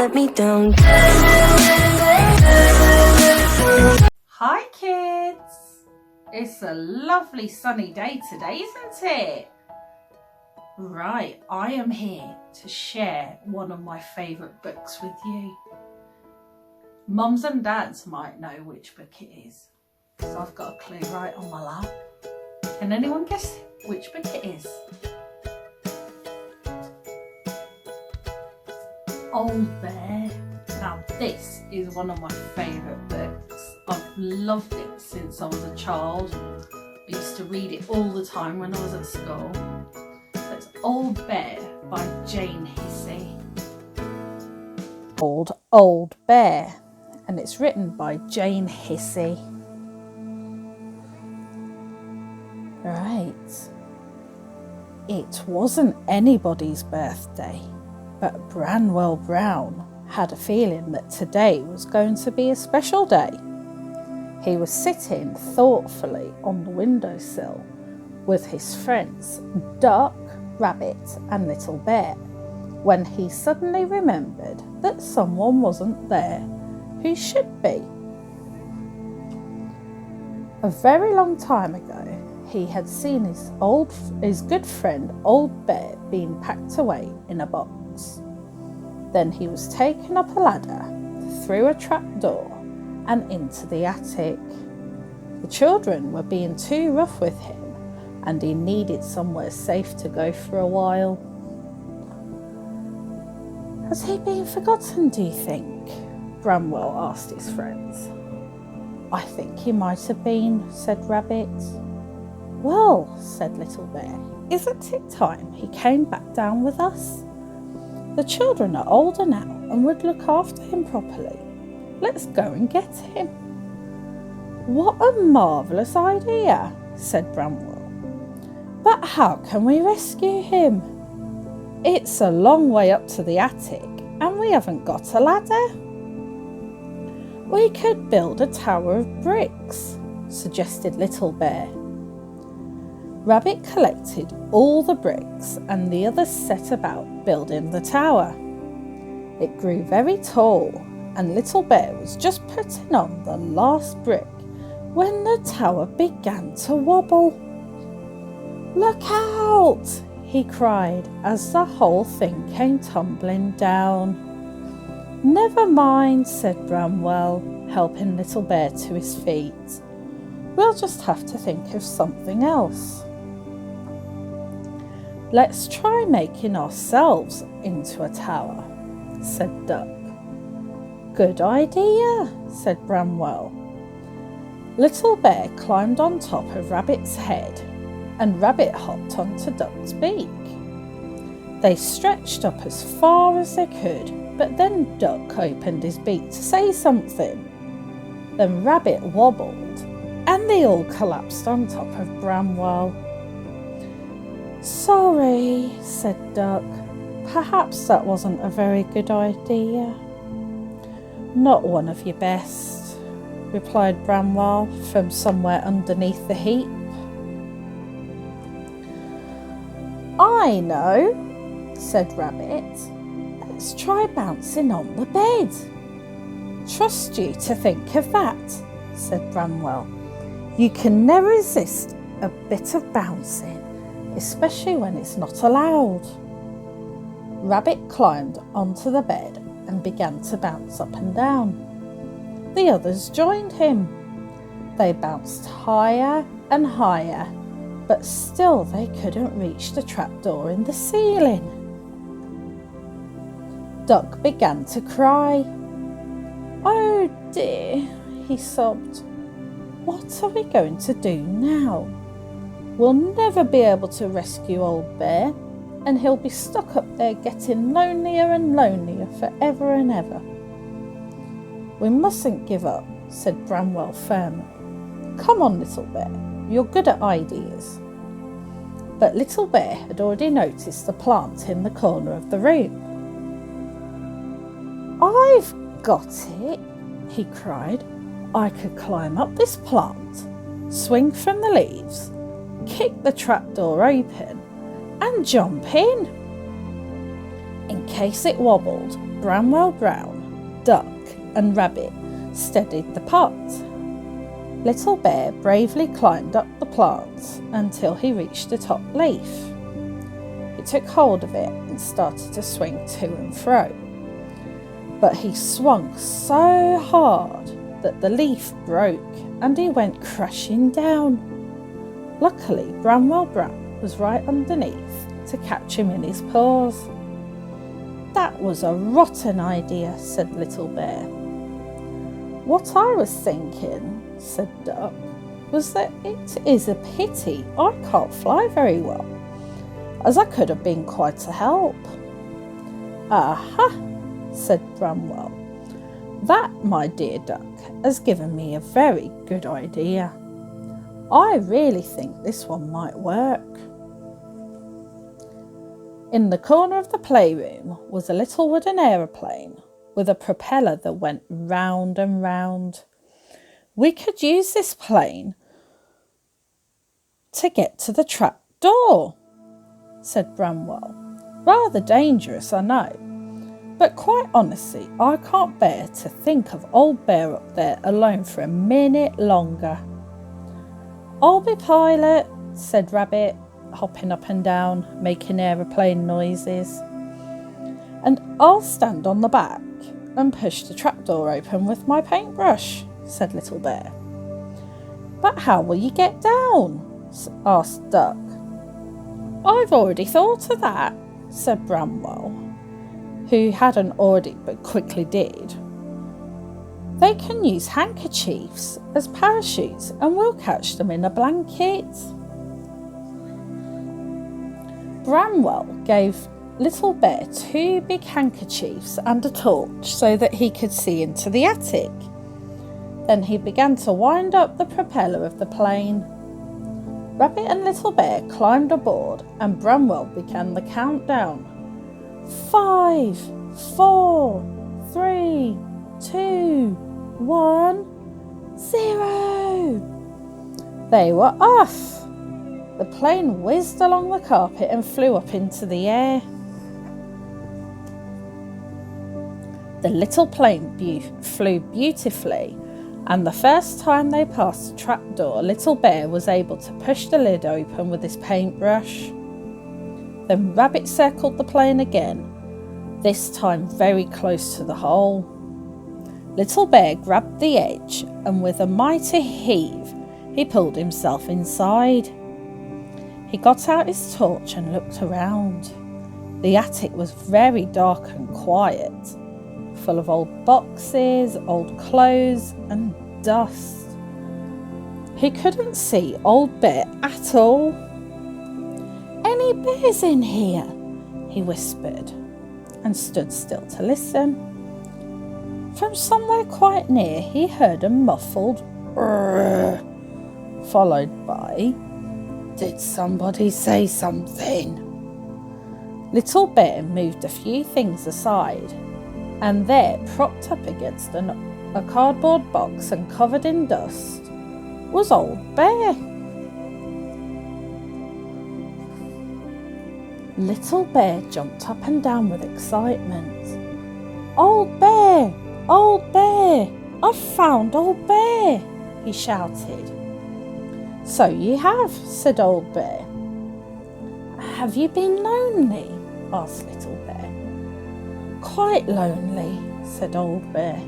let me down. Hi kids! It's a lovely sunny day today, isn't it? Right, I am here to share one of my favourite books with you. Mums and dads might know which book it is, so I've got a clue right on my lap. Can anyone guess which book it is? Old Bear. Now this is one of my favourite books. I've loved it since I was a child. I used to read it all the time when I was at school. It's Old Bear by Jane Hissey. Called Old Bear, and it's written by Jane Hissey. Right. It wasn't anybody's birthday, but Bramwell Brown had a feeling that today was going to be a special day. He was sitting thoughtfully on the windowsill with his friends Duck, Rabbit and Little Bear when he suddenly remembered that someone wasn't there who should be. A very long time ago, he had seen his good friend Old Bear being packed away in a box. Then he was taken up a ladder, through a trapdoor and into the attic. The children were being too rough with him and he needed somewhere safe to go for a while. Has he been forgotten, do you think? Bramwell asked his friends. I think he might have been, said Rabbit. Well, said Little Bear, isn't it time he came back down with us? The children are older now and would look after him properly. Let's go and get him. What a marvellous idea, said Bramwell. But how can we rescue him? It's a long way up to the attic and we haven't got a ladder. We could build a tower of bricks, suggested Little Bear. Rabbit collected all the bricks and the others set about building the tower. It grew very tall and Little Bear was just putting on the last brick when the tower began to wobble. Look out! He cried as the whole thing came tumbling down. Never mind, said Bramwell, helping Little Bear to his feet. We'll just have to think of something else. Let's try making ourselves into a tower, said Duck. Good idea, said Bramwell. Little Bear climbed on top of Rabbit's head and Rabbit hopped onto Duck's beak. They stretched up as far as they could, but then Duck opened his beak to say something. Then Rabbit wobbled and they all collapsed on top of Bramwell. Sorry, said Duck. Perhaps that wasn't a very good idea. Not one of your best, replied Bramwell from somewhere underneath the heap. I know, said Rabbit. Let's try bouncing on the bed. Trust you to think of that, said Bramwell. You can never resist a bit of bouncing, especially when it's not allowed. Rabbit climbed onto the bed and began to bounce up and down. The others joined him. They bounced higher and higher, but still they couldn't reach the trapdoor in the ceiling. Duck began to cry. Oh dear, he sobbed. What are we going to do now? We'll never be able to rescue Old Bear, and he'll be stuck up there getting lonelier and lonelier forever and ever. We mustn't give up, said Bramwell firmly. Come on, Little Bear, you're good at ideas. But Little Bear had already noticed the plant in the corner of the room. I've got it, he cried. I could climb up this plant, swing from the leaves, kick the trapdoor open and jump in. In case it wobbled, Bramwell Brown, Duck and Rabbit steadied the pot. Little Bear bravely climbed up the plants until he reached the top leaf. He took hold of it and started to swing to and fro. But he swung so hard that the leaf broke and he went crashing down. Luckily, Bramwell Brown was right underneath to catch him in his paws. That was a rotten idea, said Little Bear. What I was thinking, said Duck, was that it is a pity I can't fly very well, as I could have been quite a help. Aha, said Bramwell. That, my dear Duck, has given me a very good idea. I really think this one might work. In the corner of the playroom was a little wooden aeroplane with a propeller that went round and round. We could use this plane to get to the trap door, said Bramwell. Rather dangerous, I know, but quite honestly, I can't bear to think of Old Bear up there alone for a minute longer. I'll be pilot, said Rabbit, hopping up and down, making aeroplane noises. And I'll stand on the back and push the trapdoor open with my paintbrush, said Little Bear. But how will you get down? Asked Duck. I've already thought of that, said Bramwell, who hadn't already but quickly did. They can use handkerchiefs as parachutes and we'll catch them in a blanket. Bramwell gave Little Bear 2 big handkerchiefs and a torch so that he could see into the attic. Then he began to wind up the propeller of the plane. Rabbit and Little Bear climbed aboard and Bramwell began the countdown. 5, 4, 3, 2, 1, 0. They were off. The plane whizzed along the carpet and flew up into the air. The little plane flew beautifully, and the first time they passed the trapdoor, Little Bear was able to push the lid open with his paintbrush. Then Rabbit circled the plane again, this time very close to the hole. Little Bear grabbed the edge, and with a mighty heave, he pulled himself inside. He got out his torch and looked around. The attic was very dark and quiet, full of old boxes, old clothes and dust. He couldn't see Old Bear at all. "Any bears in here?" he whispered, and stood still to listen. From somewhere quite near he heard a muffled "Brrr," followed by "Did somebody say something?" Little Bear moved a few things aside, and there, propped up against a cardboard box and covered in dust, was Old Bear. Little Bear jumped up and down with excitement. "Old Bear! Old Bear! I've found Old Bear!" he shouted. "So you have," said Old Bear. "Have you been lonely?" asked Little Bear. "Quite lonely," said Old Bear,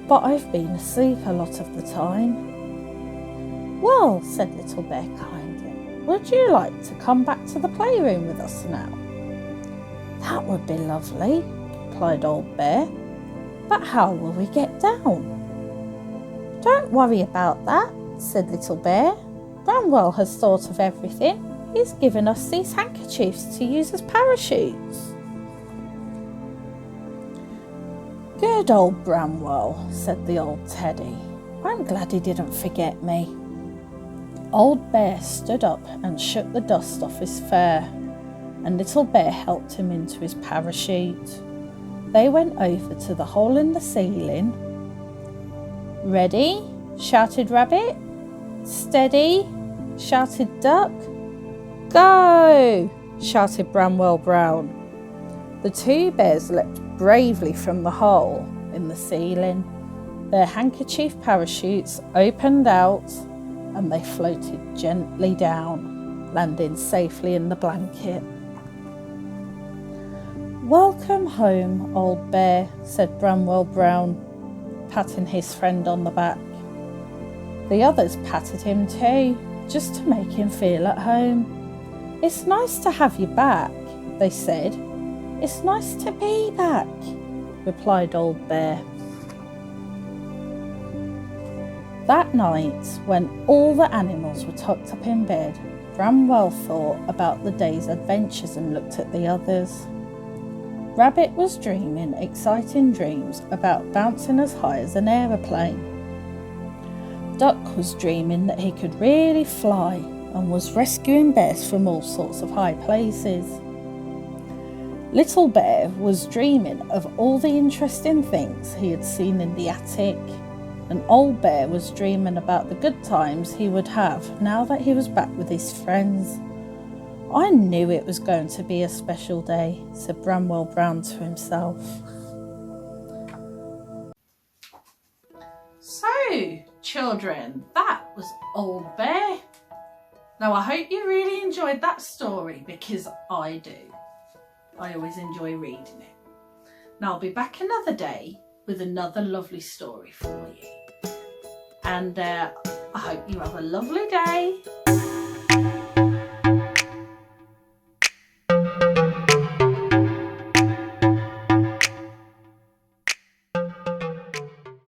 "but I've been asleep a lot of the time." "Well," said Little Bear kindly, "would you like to come back to the playroom with us now?" "That would be lovely," replied Old Bear, "but how will we get down?" "Don't worry about that," said Little Bear. "Bramwell has thought of everything. He's given us these handkerchiefs to use as parachutes." "Good old Bramwell," said the old teddy. "I'm glad he didn't forget me." Old Bear stood up and shook the dust off his fur, and Little Bear helped him into his parachute. They went over to the hole in the ceiling. "Ready?" shouted Rabbit. "Steady!" shouted Duck. "Go!" shouted Bramwell Brown. The two bears leapt bravely from the hole in the ceiling. Their handkerchief parachutes opened out and they floated gently down, landing safely in the blanket. "Welcome home, old bear," said Bramwell Brown, patting his friend on the back. The others patted him too, just to make him feel at home. "It's nice to have you back," they said. "It's nice to be back," replied Old Bear. That night, when all the animals were tucked up in bed, Bramwell thought about the day's adventures and looked at the others. Rabbit was dreaming exciting dreams about bouncing as high as an aeroplane. Duck was dreaming that he could really fly and was rescuing bears from all sorts of high places. Little Bear was dreaming of all the interesting things he had seen in the attic, and Old Bear was dreaming about the good times he would have now that he was back with his friends. "I knew it was going to be a special day," said Bramwell Brown to himself. So, children, that was Old Bear. Now, I hope you really enjoyed that story, because I do. I always enjoy reading it. Now, I'll be back another day with another lovely story for you. And I hope you have a lovely day.